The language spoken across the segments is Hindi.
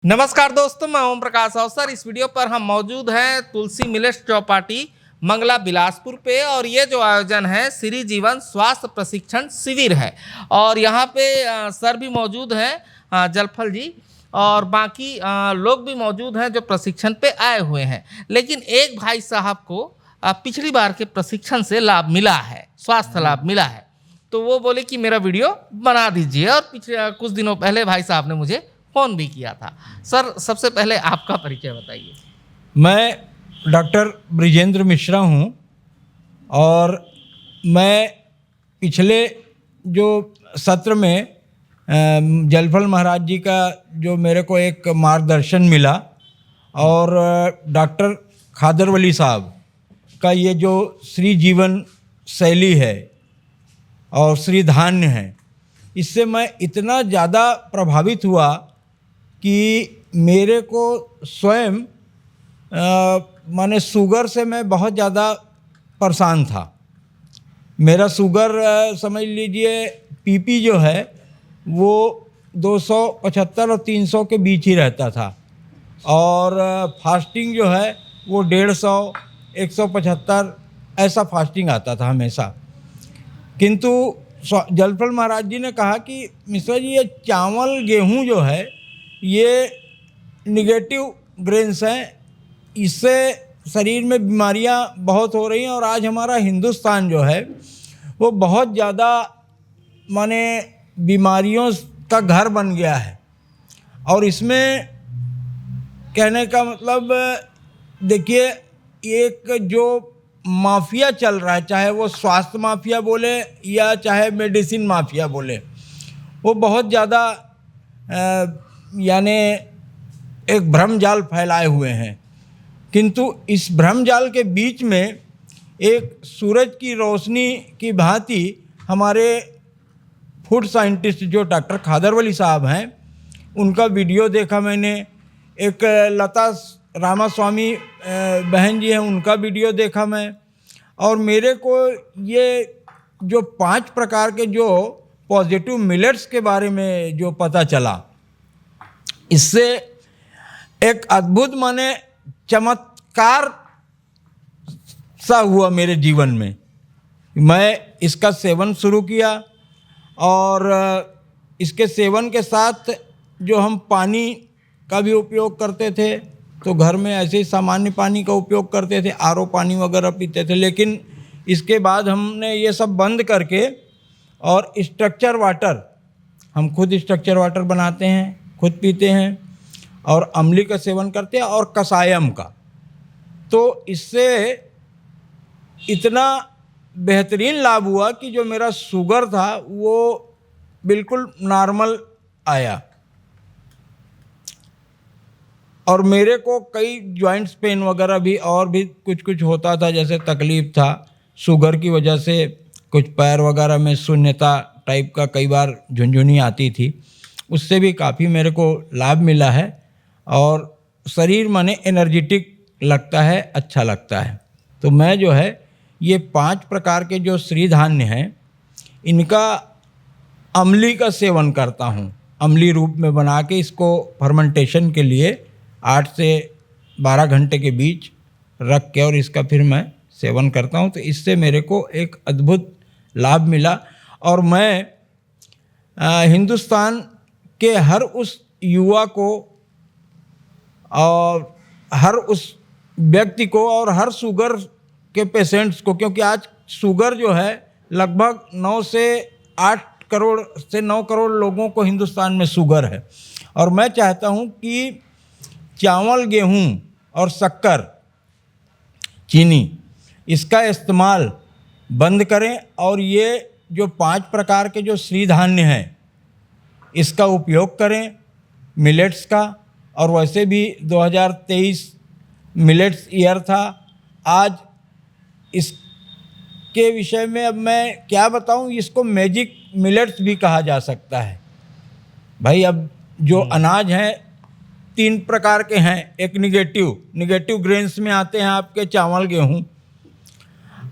नमस्कार दोस्तों, मैं ओम प्रकाश अवसर। इस वीडियो पर हम मौजूद हैं तुलसी मिलेट्स चौपाटी मंगला बिलासपुर पे। और ये जो आयोजन है श्री जीवन स्वास्थ्य प्रशिक्षण शिविर है। और यहाँ पे सर भी मौजूद हैं, जलफल जी, और बाकी लोग भी मौजूद हैं जो प्रशिक्षण पे आए हुए हैं। लेकिन एक भाई साहब को पिछली बार के प्रशिक्षण से लाभ मिला है, स्वास्थ्य लाभ मिला है, तो वो बोले कि मेरा वीडियो बना दीजिए। और पिछले कुछ दिनों पहले भाई साहब ने मुझे फ़ोन भी किया था। सर, सबसे पहले आपका परिचय बताइए। मैं डॉक्टर ब्रिजेंद्र मिश्रा हूँ और मैं पिछले जो सत्र में जलफल महाराज जी का जो मेरे को एक मार्गदर्शन मिला और डॉक्टर खादर वली साहब का ये जो श्री जीवन शैली है और श्री धान्य है, इससे मैं इतना ज़्यादा प्रभावित हुआ कि मेरे को स्वयं माने शुगर से मैं बहुत ज़्यादा परेशान था। मेरा शुगर समझ लीजिए पीपी जो है वो 275 और 300 के बीच ही रहता था और फास्टिंग जो है वो 150 175 ऐसा फास्टिंग आता था हमेशा। किंतु जलफल महाराज जी ने कहा कि मिश्रा जी, ये चावल गेहूं जो है ये निगेटिव ग्रेन्स हैं, इससे शरीर में बीमारियां बहुत हो रही हैं। और आज हमारा हिंदुस्तान जो है वो बहुत ज़्यादा माने बीमारियों का घर बन गया है। और इसमें कहने का मतलब देखिए, एक जो माफिया चल रहा है, चाहे वो स्वास्थ्य माफिया बोले या चाहे मेडिसिन माफिया बोले, वो बहुत ज़्यादा यानी एक भ्रम जाल फैलाए हुए हैं। किंतु इस भ्रम जाल के बीच में एक सूरज की रोशनी की भांति हमारे फूड साइंटिस्ट जो डॉक्टर खादर वली साहब हैं, उनका वीडियो देखा मैंने। एक लता रामास्वामी बहन जी हैं, उनका वीडियो देखा मैं। और मेरे को ये जो 5 प्रकार के जो पॉजिटिव मिलेट्स के बारे में जो पता चला, इससे एक अद्भुत माने चमत्कार सा हुआ मेरे जीवन में। मैं इसका सेवन शुरू किया और इसके सेवन के साथ जो हम पानी का भी उपयोग करते थे, तो घर में ऐसे ही सामान्य पानी का उपयोग करते थे, आरओ पानी वगैरह पीते थे। लेकिन इसके बाद हमने ये सब बंद करके और स्ट्रक्चर वाटर, हम खुद स्ट्रक्चर वाटर बनाते हैं, खुद पीते हैं और अमली का सेवन करते हैं और कसायम का। तो इससे इतना बेहतरीन लाभ हुआ कि जो मेरा शुगर था वो बिल्कुल नॉर्मल आया। और मेरे को कई जॉइंट्स पेन वगैरह भी और भी कुछ कुछ होता था, जैसे तकलीफ़ था शुगर की वजह से, कुछ पैर वगैरह में शून्यता टाइप का कई बार झुनझुनी आती थी, उससे भी काफ़ी मेरे को लाभ मिला है और शरीर माने एनर्जेटिक लगता है, अच्छा लगता है। तो मैं जो है ये 5 प्रकार के जो श्री धान्य हैं, इनका अमली का सेवन करता हूँ। अमली रूप में बना के इसको फर्मेंटेशन के लिए 8 से 12 घंटे के बीच रख के और इसका फिर मैं सेवन करता हूँ। तो इससे मेरे को एक अद्भुत लाभ मिला। और मैं हिंदुस्तान के हर उस युवा को और हर उस व्यक्ति को और हर शुगर के पेशेंट्स को, क्योंकि आज शुगर जो है लगभग 9 से 8 करोड़ से 9 करोड़ लोगों को हिंदुस्तान में शुगर है। और मैं चाहता हूँ कि चावल, गेहूँ और शक्कर, चीनी, इसका इस्तेमाल बंद करें और ये जो 5 प्रकार के जो श्री धान्य हैं इसका उपयोग करें, मिलेट्स का। और वैसे भी 2023 मिलेट्स ईयर था। आज इसके विषय में अब मैं क्या बताऊं, इसको मैजिक मिलेट्स भी कहा जा सकता है भाई। अब जो अनाज हैं 3 प्रकार के हैं। एक निगेटिव ग्रेन्स में आते हैं आपके चावल, गेहूं,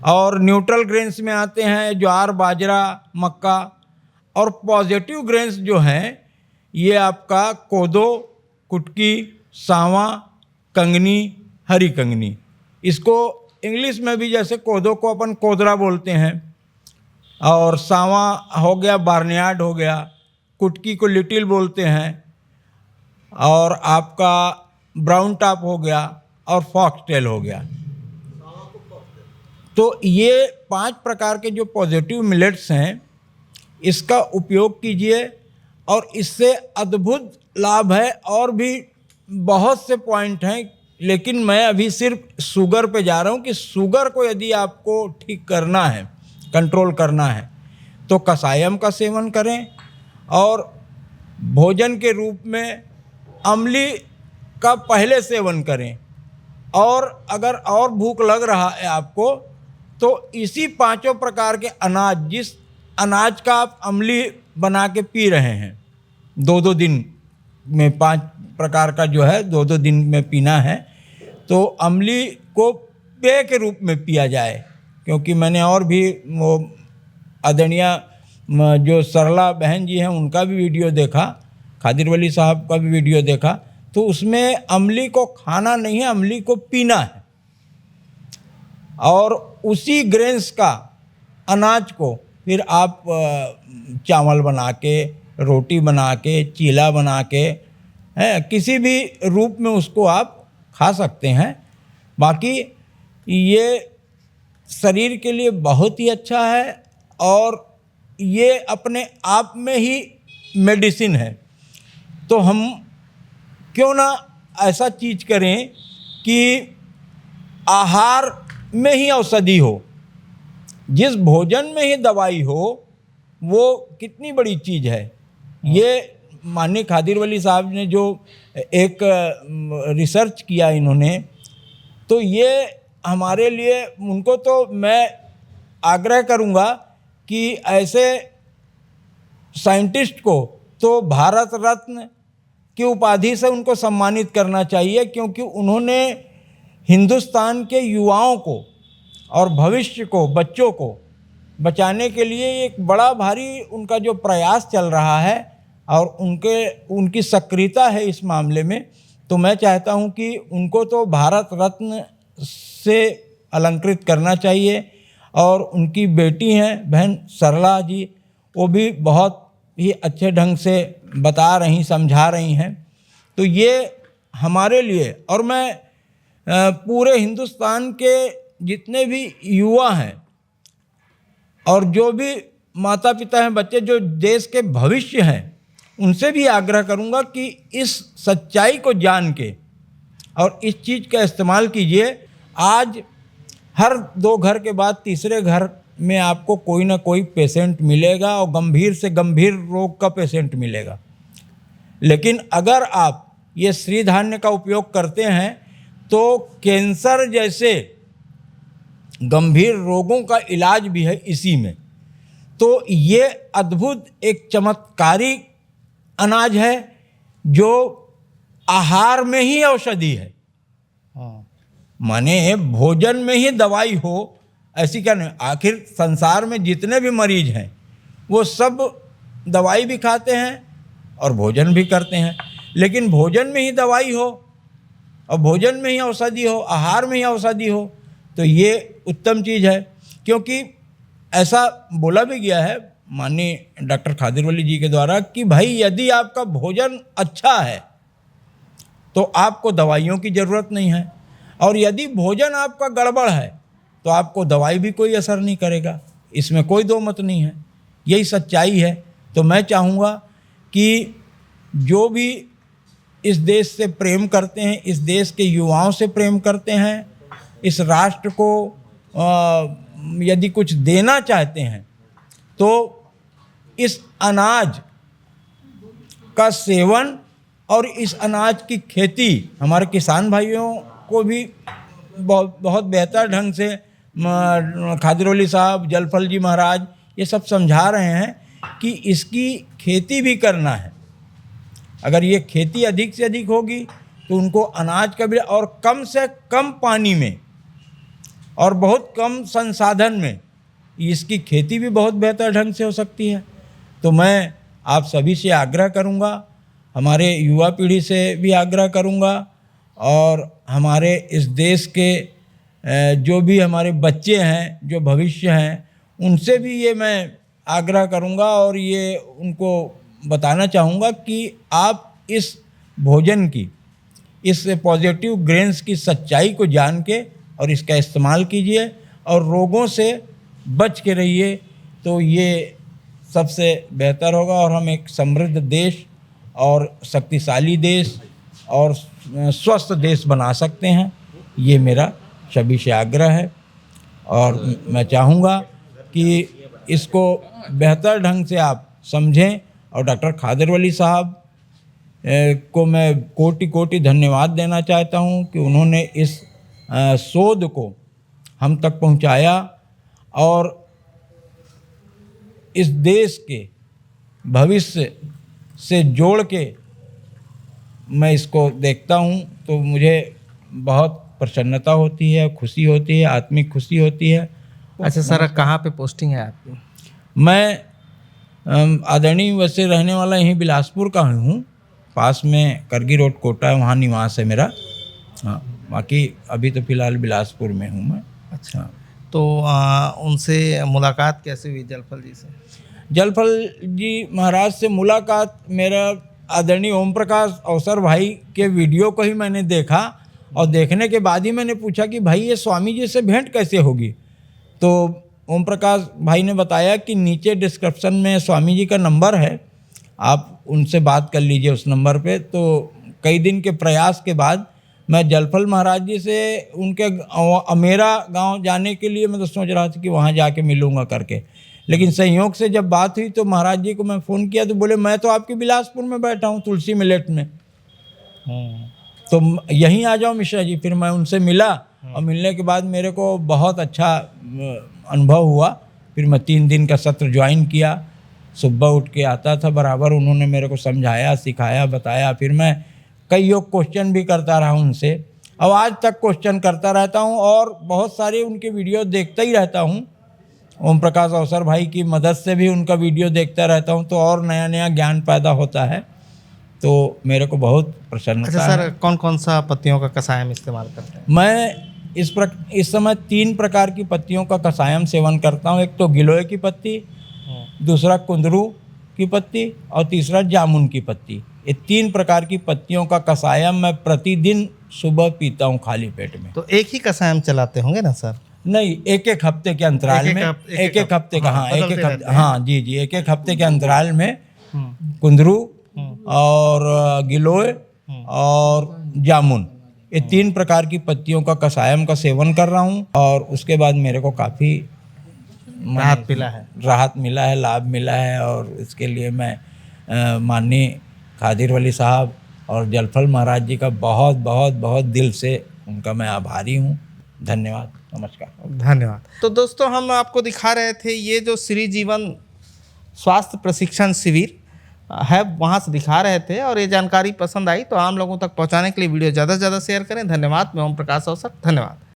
और न्यूट्रल ग्रेन्स में आते हैं ज्वार, बाजरा, मक्का। और पॉजिटिव ग्रेन्स जो हैं ये आपका कोदो, कुटकी, सांवा, कंगनी, हरी कंगनी। इसको इंग्लिश में भी जैसे कोदो को अपन कोदरा बोलते हैं, और सांवा हो गया बार्नयार्ड हो गया, कुटकी को लिटिल बोलते हैं, और आपका ब्राउन टॉप हो गया, और फॉक्सटेल हो गया। तो ये 5 प्रकार के जो पॉजिटिव मिलेट्स हैं, इसका उपयोग कीजिए और इससे अद्भुत लाभ है। और भी बहुत से पॉइंट हैं, लेकिन मैं अभी सिर्फ शुगर पे जा रहा हूँ कि शुगर को यदि आपको ठीक करना है, कंट्रोल करना है, तो कसायम का सेवन करें, और भोजन के रूप में अम्ली का पहले सेवन करें। और अगर और भूख लग रहा है आपको, तो इसी 5 प्रकार के अनाज, जिस अनाज का आप अम्ली बना के पी रहे हैं, 2-2 दिन में 5 प्रकार का जो है 2-2 दिन में पीना है, तो अम्ली को पेय के रूप में पिया जाए। क्योंकि मैंने और भी वो आदरणीय जो सरला बहन जी हैं उनका भी वीडियो देखा, खादिर वली साहब का भी वीडियो देखा, तो उसमें अम्ली को खाना नहीं है, अम्ली को पीना है। और उसी ग्रेन्स का अनाज को फिर आप चावल बना के, रोटी बना के, चीला बना के, किसी भी रूप में उसको आप खा सकते हैं। बाकी ये शरीर के लिए बहुत ही अच्छा है, और ये अपने आप में ही मेडिसिन है। तो हम क्यों ना ऐसा चीज़ करें कि आहार में ही औषधि हो, जिस भोजन में ही दवाई हो, वो कितनी बड़ी चीज़ है। ये माननीय खादिर वली साहब ने जो एक रिसर्च किया इन्होंने, तो ये हमारे लिए, उनको तो मैं आग्रह करूँगा कि ऐसे साइंटिस्ट को तो भारत रत्न की उपाधि से उनको सम्मानित करना चाहिए, क्योंकि उन्होंने हिंदुस्तान के युवाओं को और भविष्य को, बच्चों को बचाने के लिए एक बड़ा भारी उनका जो प्रयास चल रहा है, और उनकी सक्रियता है इस मामले में। तो मैं चाहता हूं कि उनको तो भारत रत्न से अलंकृत करना चाहिए। और उनकी बेटी हैं बहन सरला जी, वो भी बहुत ही अच्छे ढंग से बता रही, समझा रही हैं। तो ये हमारे लिए, और मैं पूरे हिंदुस्तान के जितने भी युवा हैं और जो भी माता पिता हैं, बच्चे जो देश के भविष्य हैं, उनसे भी आग्रह करूंगा कि इस सच्चाई को जान के और इस चीज़ का इस्तेमाल कीजिए। आज हर 2 घर के बाद तीसरे घर में आपको कोई ना कोई पेशेंट मिलेगा, और गंभीर से गंभीर रोग का पेशेंट मिलेगा। लेकिन अगर आप ये श्रीधान्य का उपयोग करते हैं, तो कैंसर जैसे गंभीर रोगों का इलाज भी है इसी में। तो ये अद्भुत एक चमत्कारी अनाज है, जो आहार में ही औषधि है। माने भोजन में ही दवाई हो, ऐसी क्या नहीं। आखिर संसार में जितने भी मरीज हैं, वो सब दवाई भी खाते हैं और भोजन भी करते हैं, लेकिन भोजन में ही दवाई हो और भोजन में ही औषधि हो, आहार में ही औषधि हो, तो ये उत्तम चीज़ है। क्योंकि ऐसा बोला भी गया है माननीय डॉक्टर खादिर वली जी के द्वारा कि भाई यदि आपका भोजन अच्छा है तो आपको दवाइयों की ज़रूरत नहीं है, और यदि भोजन आपका गड़बड़ है तो आपको दवाई भी कोई असर नहीं करेगा। इसमें कोई दो मत नहीं है, यही सच्चाई है। तो मैं चाहूँगा कि जो भी इस देश से प्रेम करते हैं, इस देश के युवाओं से प्रेम करते हैं, इस राष्ट्र को यदि कुछ देना चाहते हैं, तो इस अनाज का सेवन और इस अनाज की खेती हमारे किसान भाइयों को भी बहुत बेहतर ढंग से खादिर वली साहब, जलफल जी महाराज ये सब समझा रहे हैं कि इसकी खेती भी करना है। अगर ये खेती अधिक से अधिक होगी तो उनको अनाज का भी, और कम से कम पानी में और बहुत कम संसाधन में इसकी खेती भी बहुत बेहतर ढंग से हो सकती है। तो मैं आप सभी से आग्रह करूंगा, हमारे युवा पीढ़ी से भी आग्रह करूँगा और हमारे इस देश के जो भी हमारे बच्चे हैं, जो भविष्य हैं, उनसे भी ये मैं आग्रह करूँगा और ये उनको बताना चाहूँगा कि आप इस भोजन की, इस पॉजिटिव ग्रेन्स की सच्चाई को जान के और इसका इस्तेमाल कीजिए और रोगों से बच के रहिए, तो ये सबसे बेहतर होगा और हम एक समृद्ध देश और शक्तिशाली देश और स्वस्थ देश बना सकते हैं। ये मेरा सभी से आग्रह है और मैं चाहूँगा कि इसको बेहतर ढंग से आप समझें और डॉक्टर खादर वली साहब को मैं कोटि कोटि धन्यवाद देना चाहता हूँ कि उन्होंने इस शोध को हम तक पहुँचाया और इस देश के भविष्य से जोड़ के मैं इसको देखता हूँ तो मुझे बहुत प्रसन्नता होती है, खुशी होती है, आत्मिक खुशी होती है। अच्छा सर, कहाँ पे पोस्टिंग है आपकी? मैं आदरणीय वैसे रहने वाला यहीं बिलासपुर का हूँ, पास में करगी रोड कोटा है, वहाँ निवास है मेरा। हाँ, बाकी अभी तो फ़िलहाल बिलासपुर में हूँ मैं। अच्छा, तो उनसे मुलाकात कैसे हुई जलफल जी से? जलफल जी महाराज से मुलाकात मेरा आदरणीय ओम प्रकाश अवसर भाई के वीडियो को ही मैंने देखा और देखने के बाद ही मैंने पूछा कि भाई ये स्वामी जी से भेंट कैसे होगी। तो ओम प्रकाश भाई ने बताया कि नीचे डिस्क्रिप्शन में स्वामी जी का नंबर है, आप उनसे बात कर लीजिए उस नंबर पे। तो कई दिन के प्रयास के बाद मैं जलफल महाराज जी से उनके अमेरा गांव जाने के लिए मैं तो सोच रहा था कि वहाँ जाके मिलूँगा करके, लेकिन संयोग से जब बात हुई तो महाराज जी को मैं फ़ोन किया तो बोले मैं तो आपके बिलासपुर में बैठा हूँ तुलसी मिलेट में, तो यहीं आ जाओ मिश्रा जी। फिर मैं उनसे मिला और मिलने के बाद मेरे को बहुत अच्छा अनुभव हुआ। फिर मैं 3 दिन का सत्र ज्वाइन किया, सुबह उठ के आता था बराबर, उन्होंने मेरे को समझाया, सिखाया, बताया। फिर मैं कई योग क्वेश्चन भी करता रहा उनसे और आज तक क्वेश्चन करता रहता हूँ और बहुत सारे उनके वीडियो देखता ही रहता हूँ। ओम प्रकाश अवसर भाई की मदद से भी उनका वीडियो देखता रहता हूँ तो और नया नया ज्ञान पैदा होता है, तो मेरे को बहुत प्रसन्नता है। अच्छा सर, कौन कौन सा पत्तियों का कषायम इस्तेमाल करते हैं? मैं इस समय 3 प्रकार की पत्तियों का कषायम सेवन करता हूँ। एक तो गिलोय की पत्ती, दूसरा कुंदरू की पत्ती और तीसरा जामुन की पत्ती। ये 3 प्रकार की पत्तियों का कषायम मैं प्रतिदिन सुबह पीता हूँ खाली पेट में। तो एक ही कषायम चलाते होंगे ना सर? नहीं, एक हफ्ते के अंतराल में, एक हफ्ते का, हाँ एक हफ्ते, हाँ जी, एक हफ्ते के अंतराल में कुंदरू और गिलोय और जामुन, ये 3 प्रकार की पत्तियों का कषायम का सेवन कर रहा हूँ और उसके बाद मेरे को काफ़ी राहत मिला है, लाभ मिला है। और इसके लिए मैं माननीय खादिर वली साहब और जलफल महाराज जी का बहुत बहुत बहुत दिल से उनका मैं आभारी हूँ। धन्यवाद, नमस्कार। धन्यवाद। तो दोस्तों, हम आपको दिखा रहे थे ये जो श्री जीवन स्वास्थ्य प्रशिक्षण शिविर है, वहाँ से दिखा रहे थे और ये जानकारी पसंद आई तो आम लोगों तक पहुँचाने के लिए वीडियो ज़्यादा से ज़्यादा शेयर करें। धन्यवाद। मैं ओम प्रकाश अवसर, धन्यवाद।